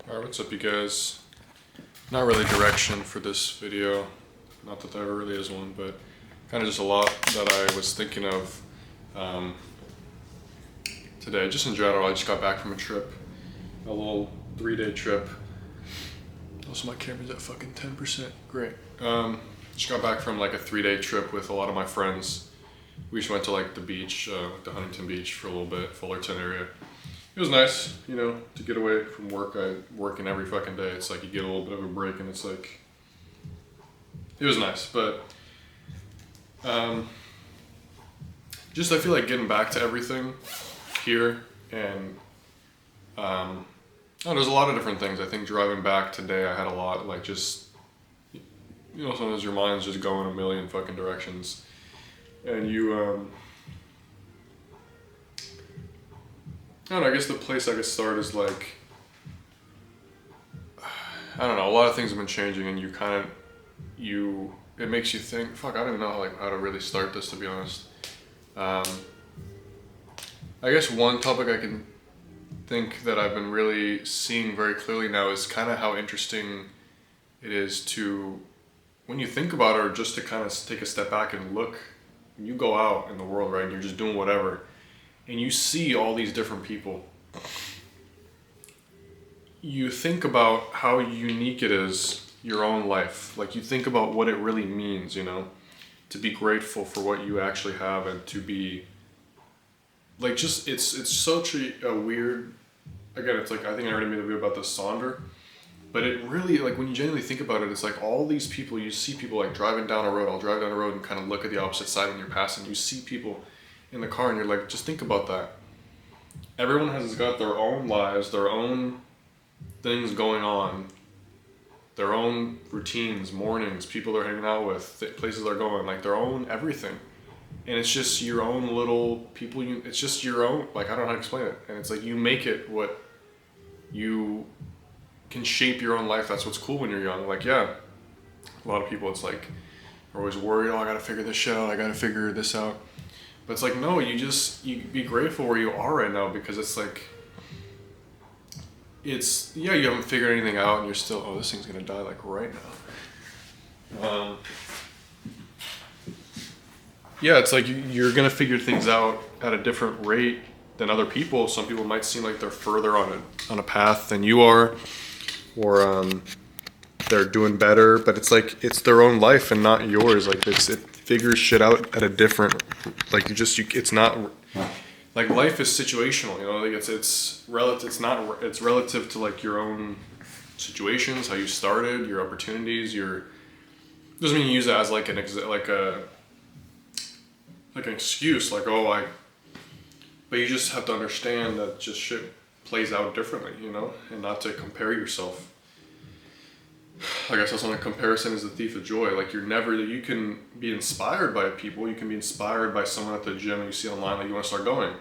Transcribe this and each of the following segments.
Alright, what's up you guys? Not really direction for this video, not that there ever really is one, but kind of just a lot that I was thinking of today. Just in general, I just got back from a trip, a little 3-day trip. Also my camera's at fucking 10%, great. Just got back from like a 3-day trip with a lot of my friends. We just went to like the beach, the Huntington Beach for a little bit, Fullerton area. It was nice, you know, to get away from work. I working every fucking day. It's like you get a little bit of a break, and it's like it was nice. But just I feel like getting back to everything here, and oh, there's a lot of different things. I think driving back today, I had a lot like just sometimes your mind's just going a million fucking directions, and you I don't know, I guess the place I could start is like, I don't know, a lot of things have been changing and it makes you think, fuck, I don't even know how to really start this, to be honest. I guess one topic I can think that I've been really seeing very clearly now is kind of how interesting it is to, when you think about it, or just to kind of take a step back and look, you go out in the world, right, and you're just doing whatever, and you see all these different people, you think about how unique it is, your own life. Like you think about what it really means, to be grateful for what you actually have, and to be like, just, it's such a weird, again, it's like, I think I already made a video about this Sonder, but it really, like when you genuinely think about it, it's like all these people, you see people like driving down a road, I'll drive down a road and kind of look at the opposite side when you're passing, you see people in the car and you're like, just think about that. Everyone has got their own lives, their own things going on, their own routines, mornings, people they're hanging out with, places they're going, like their own everything. And it's just your own little people, it's just your own, like, I don't know how to explain it. And it's like, you make it what you can shape your own life. That's what's cool when you're young. Like, yeah, a lot of people, it's like, are always worried, oh, I gotta figure this shit out, I gotta figure this out. But it's like, no, you be grateful where you are right now, because it's like, you haven't figured anything out and you're still, oh, this thing's gonna die like right now. Yeah, it's like you're gonna figure things out at a different rate than other people. Some people might seem like they're further on a path than you are, or they're doing better, but it's like, it's their own life and not yours. Like it figures shit out at a different, like it's not, like life is situational, like it's relative, it's relative to like your own situations, how you started, your opportunities, doesn't mean you use it as like an excuse, like, but you just have to understand that just shit plays out differently, and not to compare yourself. Like I said, something, comparison is the thief of joy. Like you can be inspired by people, you can be inspired by someone at the gym you see online that you want to start going,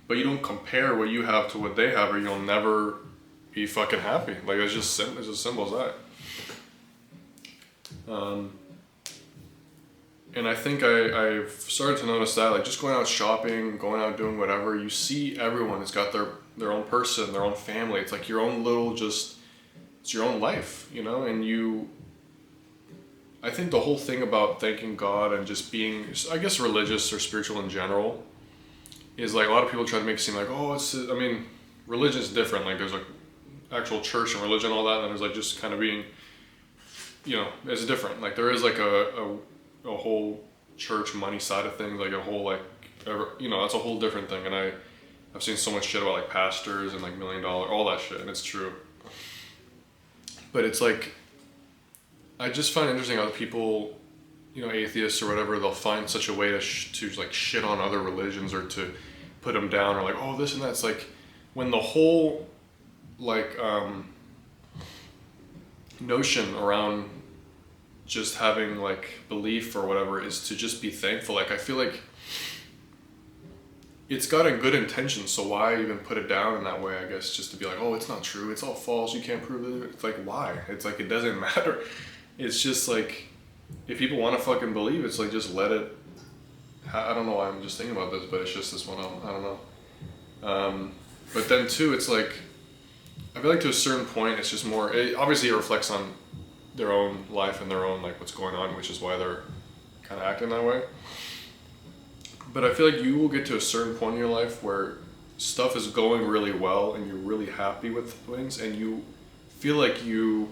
but you don't compare what you have to what they have, or you'll never be fucking happy. Like it's just as simple as that. And I think I've started to notice that, like just going out shopping, going out doing whatever, you see everyone has got their own person, their own family. It's like your own little, it's your own life, and I think the whole thing about thanking God and just being, I guess, religious or spiritual in general is like, a lot of people try to make it seem like, religion is different. Like there's like actual church and religion and all that, and then there's like just kind of being, it's different. Like there is like a whole church money side of things, like a whole that's a whole different thing. And I've seen so much shit about like pastors and like $1 million, all that shit, and it's true. But it's like, I just find it interesting how people, atheists or whatever, they'll find such a way to like shit on other religions, or to put them down, or like, oh, this and that. It's like, when the whole like notion around just having like belief or whatever is to just be thankful. Like I feel like it's got a good intention, so why even put it down in that way? I guess just to be like, oh, it's not true, it's all false, you can't prove it. It's like, why? It's like, it doesn't matter. It's just like, if people want to fucking believe, it's like, just let it. I don't know why I'm just thinking about this, but it's just this one, I don't know. But then too, it's like, I've feel like to a certain point, it's just more. Obviously, it reflects on their own life and their own like what's going on, which is why they're kind of acting that way. But I feel like you will get to a certain point in your life where stuff is going really well and you're really happy with things, and you feel like you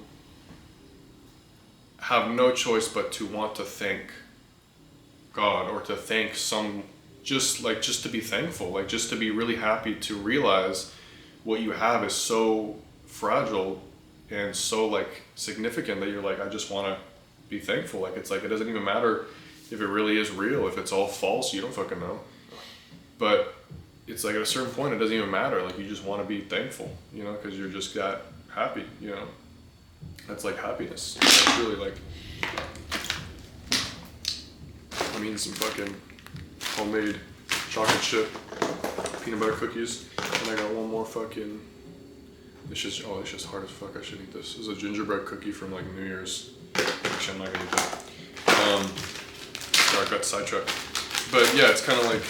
have no choice but to want to thank God, or to thank just to be thankful, like just to be really happy to realize what you have is so fragile and so like significant that you're like, I just want to be thankful. Like it's like it doesn't even matter if it really is real, if it's all false, you don't fucking know. But it's like at a certain point it doesn't even matter, like you just want to be thankful, you know, because you're just that happy, you know. That's like happiness. That's really like, I mean, some fucking homemade chocolate chip peanut butter cookies, and I got one more fucking. It's just hard as fuck. I should eat this. This is a gingerbread cookie from like New Year's. Actually, I'm not gonna eat that. Sorry, I got sidetracked. But yeah, it's kind of like,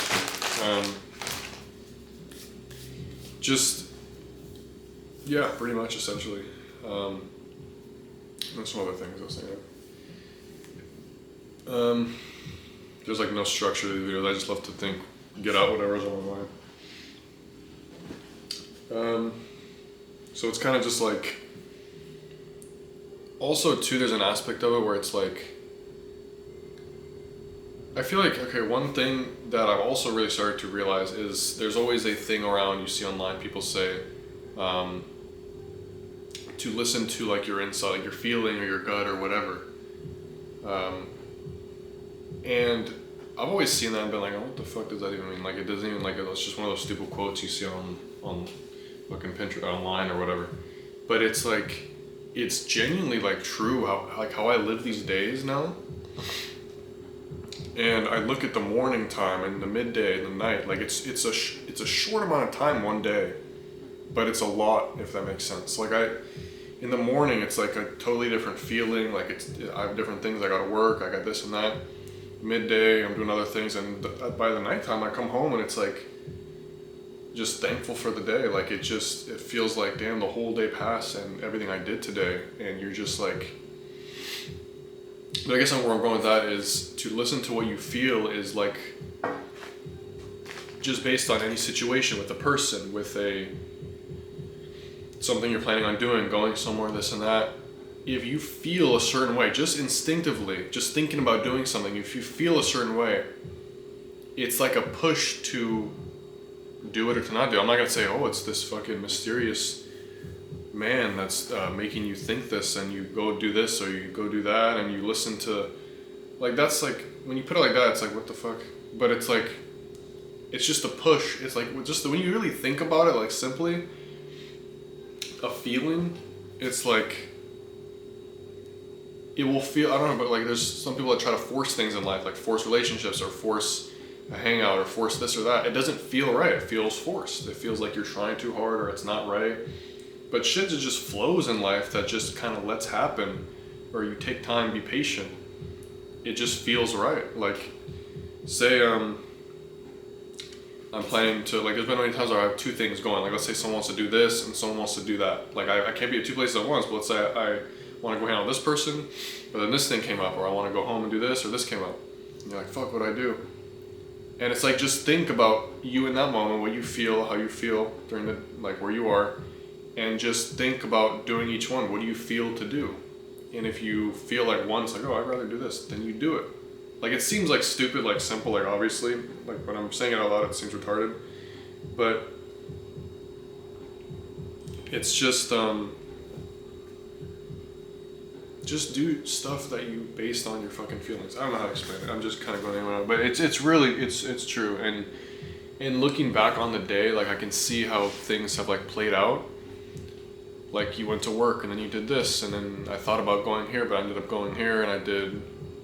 pretty much essentially. And some other things I was thinking. There's like no structure to the videos. I just love to think, get out whatever's on my mind. So it's kind of just like, also too, there's an aspect of it where it's like, I feel like, okay, one thing that I've also really started to realize is there's always a thing around, you see online, people say, to listen to like your inside, like your feeling or your gut or whatever. And I've always seen that and been like, oh, what the fuck does that even mean? Like it doesn't even, like it's just one of those stupid quotes you see on fucking Pinterest, online or whatever. But it's like, it's genuinely like true how I live these days now. And I look at the morning time and the midday and the night, like it's a short amount of time one day, but it's a lot, if that makes sense. Like in the morning, it's like a totally different feeling. Like I have different things. I got to work. I got this and that. Midday, I'm doing other things, and by the nighttime, I come home and it's like just thankful for the day. Like it feels like, damn, the whole day passed and everything I did today, and you're just like. But I guess where I'm going with that is to listen to what you feel is like just based on any situation, with a person, with something you're planning on doing, going somewhere, this and that. If you feel a certain way, just instinctively, just thinking about doing something, if you feel a certain way, it's like a push to do it or to not do it. I'm not gonna say, oh, it's this fucking mysterious man that's making you think this, and you go do this or you go do that, and you listen to, like, that's like, when you put it like that, it's like, what the fuck? But it's like, it's just a push. It's like, just when you really think about it, like simply, a feeling, it's like, it will feel, I don't know, but like there's some people that try to force things in life, like force relationships or force a hangout or force this or that. It doesn't feel right. It feels forced. It feels like you're trying too hard or it's not right. But shit that just flows in life that just kind of lets happen, or you take time, be patient. It just feels right. Like, say I'm planning to, like, there's been many times where I have two things going. Like, let's say someone wants to do this and someone wants to do that. Like, I can't be at two places at once, but let's say I want to go hang out with this person, but then this thing came up, or I want to go home and do this, or this came up. And you're like, fuck, what do I do? And it's like, just think about you in that moment, what you feel, how you feel during the, like, where you are, and just think about doing each one. What do you feel to do? And if you feel like one's like, oh, I'd rather do this, then you do it. Like, it seems like stupid, like simple, like obviously, like when I'm saying it out loud, it seems retarded, but it's just do stuff that you based on your fucking feelings. I don't know how to explain it. I'm just kind of going on, but it's really it's true. And looking back on the day, like I can see how things have like played out. Like you went to work and then you did this, and then I thought about going here, but I ended up going here, and I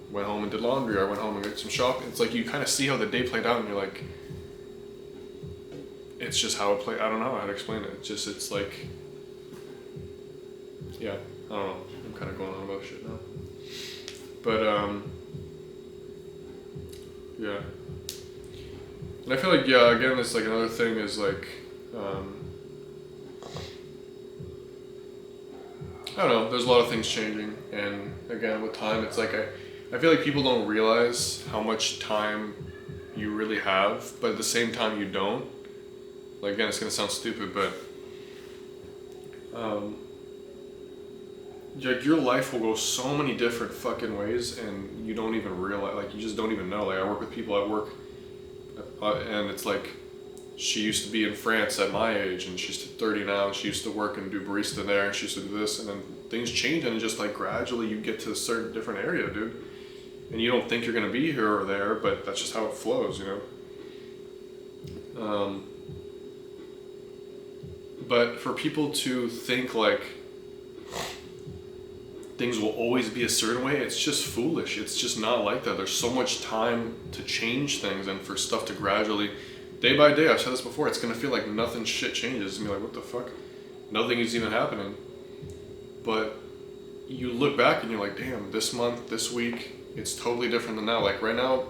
went home and did laundry, or I went home and did some shopping. It's like you kind of see how the day played out, and you're like, it's just how it played. I don't know how to explain it. It's like, yeah, I don't know. I'm kind of going on about shit now. But, yeah. And I feel like, yeah, again, it's like another thing is like, I don't know. There's a lot of things changing, and again, with time, it's like I feel like people don't realize how much time you really have, but at the same time, you don't. Like again, it's gonna sound stupid, but like your life will go so many different fucking ways, and you don't even realize. Like you just don't even know. Like I work with people at work, and it's like she used to be in France at my age, and she's 30 now, and she used to work and do barista there, and she used to do this, and then things change, and just like gradually you get to a certain different area, dude. And you don't think you're gonna be here or there, but that's just how it flows, you know? But for people to think like things will always be a certain way, it's just foolish. It's just not like that. There's so much time to change things and for stuff to gradually, day by day, I've said this before, it's gonna feel like nothing shit changes. It's gonna be like, what the fuck? Nothing is even happening. But you look back and you're like, damn, this month, this week, it's totally different than now. Like right now,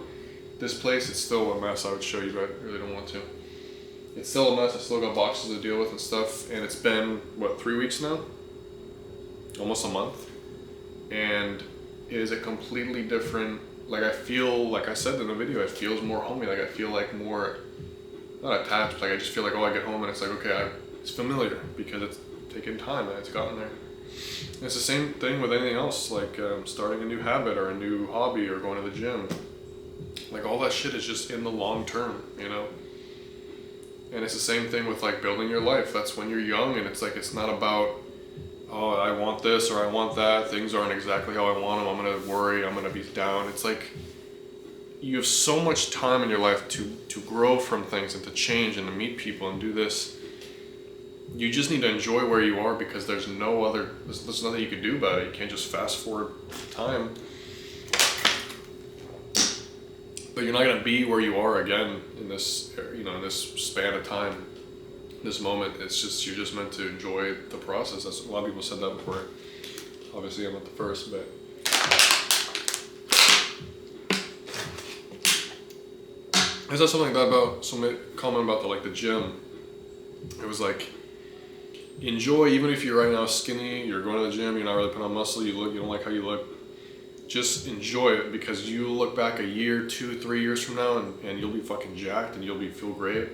this place, it's still a mess. I would show you, but I really don't want to. It's still a mess. I still got boxes to deal with and stuff. And it's been, what, 3 weeks now? Almost a month. And it is a completely different, like I feel, like I said in the video, it feels more homey. Like I feel like more, not attached, like I just feel like, oh, I get home and it's like, okay, it's familiar because it's taken time and it's gotten there. And it's the same thing with anything else, like starting a new habit or a new hobby or going to the gym. Like all that shit is just in the long term, you know? And it's the same thing with like building your life. That's when you're young and it's like, it's not about, oh, I want this or I want that. Things aren't exactly how I want them. I'm going to worry. I'm going to be down. It's like you have so much time in your life to grow from things and to change and to meet people and do this. You just need to enjoy where you are because there's nothing you can do about it. You can't just fast forward time. But you're not going to be where you are again in this, you know, in this span of time. This moment, it's just, you're just meant to enjoy the process. That's, a lot of people said that before. Obviously I'm not the first, but I saw something like that about somebody comment about the gym. It was like, enjoy, even if you're right now skinny, you're going to the gym, you're not really putting on muscle, you don't like how you look, just enjoy it because you look back a year, 2, 3 years from now and you'll be fucking jacked and you'll feel great.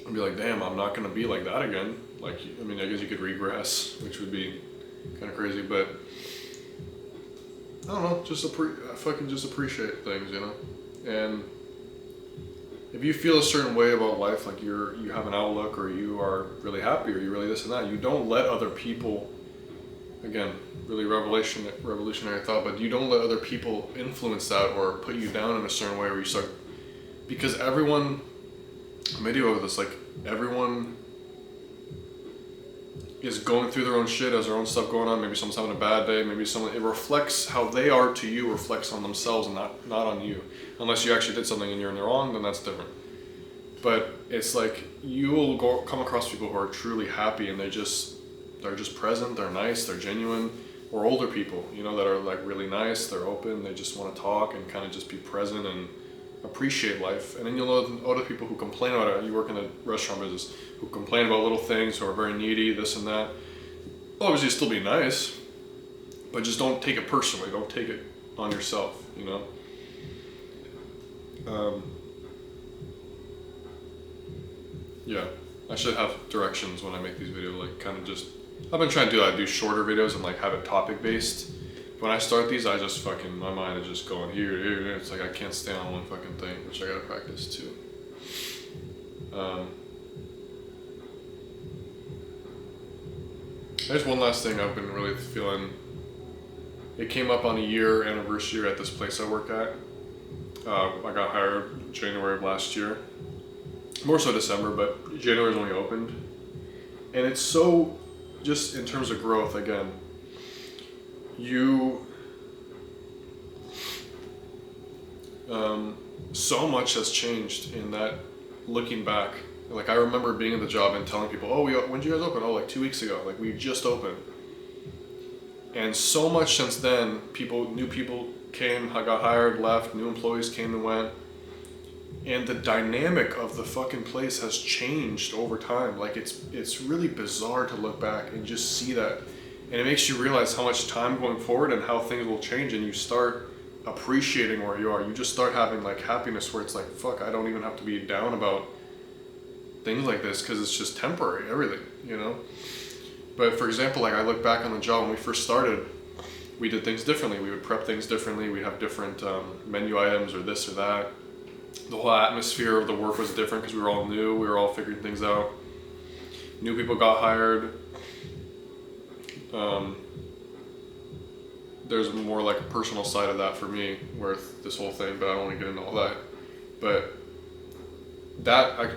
And be like, damn, I'm not gonna be like that again. Like, I mean, I guess you could regress, which would be kind of crazy, but I don't know, I fucking just appreciate things, you know? And if you feel a certain way about life, like you have an outlook or you are really happy or you really this and that, you don't let other people, again, really revolutionary thought, but you don't let other people influence that or put you down in a certain way where you start, because everyone, video of this, like everyone is going through their own shit, has their own stuff going on. Maybe someone's having a bad day. Maybe it reflects how they are to you, reflects on themselves and not on you. Unless you actually did something and you're in the wrong, then that's different. But it's like you will come across people who are truly happy and they're just present, they're nice, they're genuine. Or older people, you know, that are like really nice, they're open, they just want to talk and kind of just be present and appreciate life. And then you'll know other people who complain about it. You work in the restaurant business, who complain about little things, who are very needy, this and that. Obviously still be nice, but just don't take it personally. Don't take it on yourself, you know? Yeah, I should have directions when I make these videos, like kind of just, I've been trying to do that, do shorter videos and like have it topic based. When I start these, I just fucking, my mind is just going here. It's like I can't stay on one fucking thing, which I gotta practice too. There's one last thing I've been really feeling. It came up on a year anniversary at this place I work at. I got hired January of last year. More so December, but January's when we opened. And it's so, just in terms of growth, again, so much has changed in that, looking back. Like I remember being in the job and telling people, oh, when did you guys open? Oh, like 2 weeks ago. Like we just opened. And so much since then, new people came, I got hired, left, new employees came and went. And the dynamic of the fucking place has changed over time. Like it's really bizarre to look back and just see that. And it makes you realize how much time going forward and how things will change, and you start appreciating where you are. You just start having like happiness where it's like, fuck, I don't even have to be down about things like this because it's just temporary, everything, you know? But for example, like I look back on the job when we first started, we did things differently. We would prep things differently. We'd have different menu items or this or that. The whole atmosphere of the work was different because we were all new. We were all figuring things out. New people got hired. There's more like a personal side of that for me with this whole thing, but I don't want to get into all that. But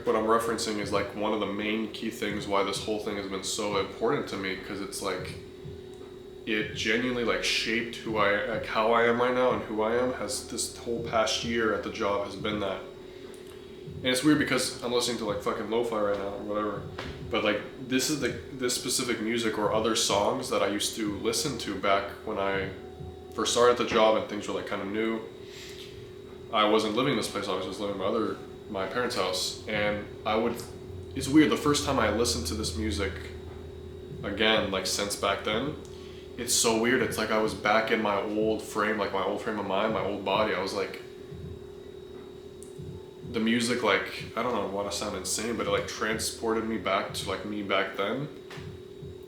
what I'm referencing is like one of the main key things why this whole thing has been so important to me, because it's like it genuinely like shaped how I am right now, and who I am has this whole past year at the job has been that. And it's weird because I'm listening to like fucking lo-fi right now or whatever, but like this specific music or other songs that I used to listen to back when I first started the job and things were like kind of new. I wasn't living in this place, I was just living in my parents' house, and it's weird, the first time I listened to this music again, like since back then, it's so weird. It's like I was back in my old frame, like my old frame of mind, my old body. I was like, the music, like, I don't know, want to sound insane, but it like transported me back to like me back then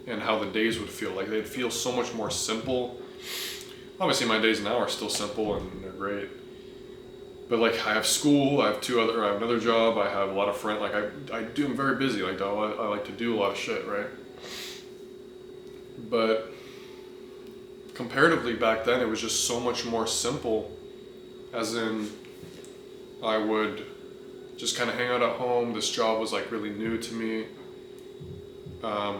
and how the days would feel. Like they'd feel so much more simple. Obviously my days now are still simple and they're great. But like I have school, I have another job, I have a lot of friends, like I'm very busy, like I like to do a lot of shit, right? But comparatively back then, it was just so much more simple, as in I would just kind of hang out at home. This job was like really new to me. I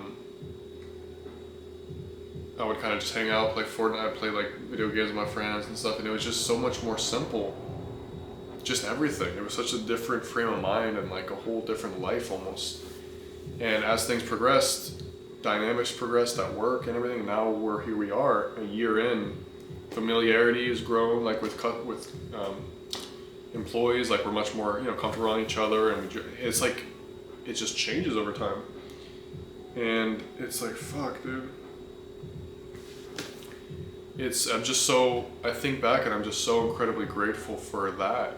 would kind of just hang out, play Fortnite, play like video games with my friends and stuff, and it was just so much more simple. Just everything. It was such a different frame of mind and like a whole different life almost. And as things progressed, dynamics progressed at work and everything. Now here we are, a year in. Familiarity has grown, like with employees. Like we're much more, comfortable on each other, and it's like it just changes over time. And it's like, fuck, dude. I think back and I'm just so incredibly grateful for that.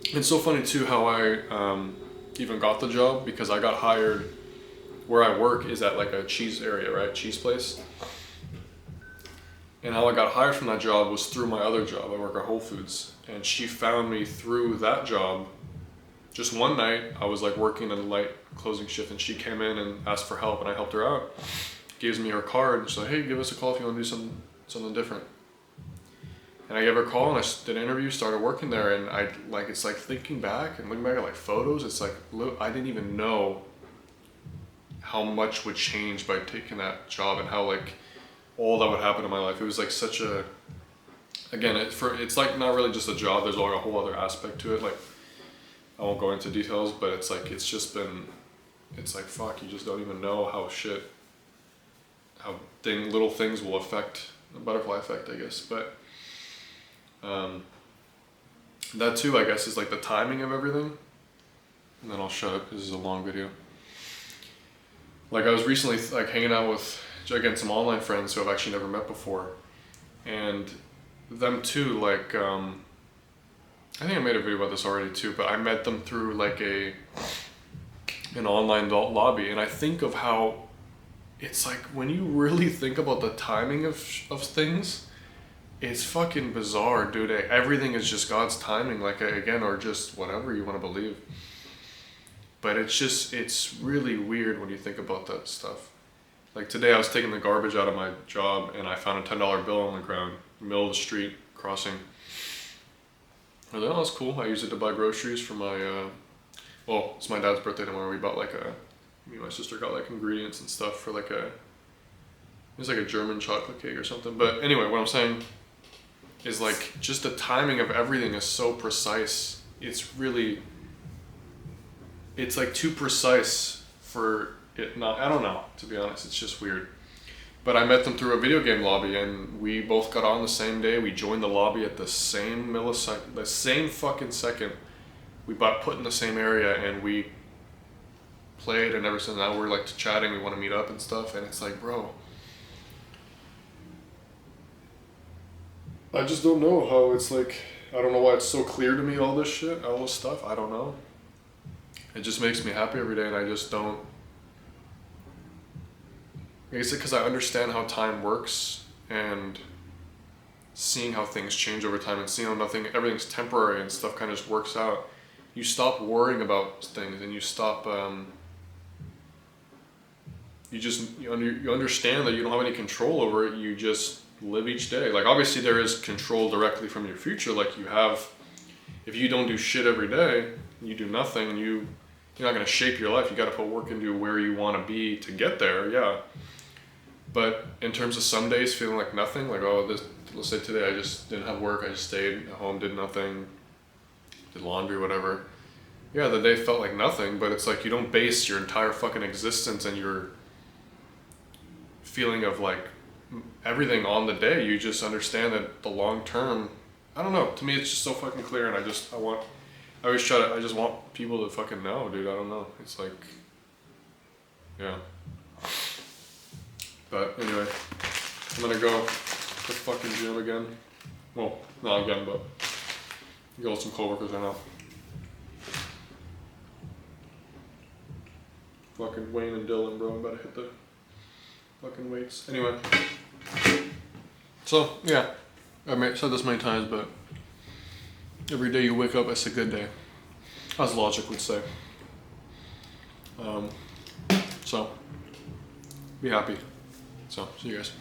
It's so funny too how I even got the job, because I got hired. Where I work is at like a cheese area, right? Cheese place. And how I got hired from that job was through my other job. I work at Whole Foods. And she found me through that job. Just one night, I was like working a light closing shift, and she came in and asked for help, and I helped her out. Gives me her card, and she's like, hey, give us a call if you want to do something different. And I gave her a call, and I did an interview, started working there, and it's like thinking back and looking back at like photos, it's like, I didn't even know how much would change by taking that job, and how like all that would happen in my life. It was like such a, again, it's like not really just a job, there's like a whole other aspect to it. Like I won't go into details, but it's like, it's like, fuck, you just don't even know how little things will affect the butterfly effect, I guess. But that too, I guess, is like the timing of everything. And then I'll shut up, this is a long video. Like I was recently like hanging out with, again, some online friends who I've actually never met before, and them too, like I think I made a video about this already too, but I met them through like an online lobby, and I think of how it's like when you really think about the timing of things, it's fucking bizarre, dude. Everything is just God's timing, like again, or just whatever you want to believe. But it's really weird when you think about that stuff. Like today I was taking the garbage out of my job, and I found a $10 bill on the ground, middle of the street, crossing. I was like, oh, that's cool. I used it to buy groceries for my, it's my dad's birthday tomorrow. We bought me and my sister got like ingredients and stuff for like it was like a German chocolate cake or something. But anyway, what I'm saying is like, just the timing of everything is so precise. It's like too precise for it not, I don't know, to be honest, it's just weird. But I met them through a video game lobby, and we both got on the same day. We joined the lobby at the same millisecond, the same fucking second. We got put in the same area, and we played, and ever since now we're like chatting, we want to meet up and stuff. And it's like, bro, I just don't know how it's like. I don't know why it's so clear to me, all this shit, all this stuff. I don't know. It just makes me happy every day, and I just don't. Is it because I understand how time works and seeing how things change over time and seeing how everything's temporary and stuff kind of just works out? You stop worrying about things and you stop. You understand that you don't have any control over it. You just live each day. Like obviously there is control directly from your future. Like you have, if you don't do shit every day, you do nothing. You're not gonna shape your life. You got to put work into where you want to be to get there. Yeah. But in terms of some days feeling like nothing, like let's say today I just didn't have work. I just stayed at home, did nothing, did laundry, whatever. Yeah, the day felt like nothing. But it's like you don't base your entire fucking existence and your feeling of like everything on the day. You just understand that the long term, I don't know, to me it's just so fucking clear, and I just want people to fucking know, dude. I don't know, it's like, yeah. But anyway, I'm gonna go to the fucking gym again. Well, not again, but go with some coworkers right now. Fucking Wayne and Dylan, bro, I'm about to hit the fucking weights. Anyway. So, yeah. I've said this many times, but every day you wake up, it's a good day. As logic would say. So, be happy. So, see you guys.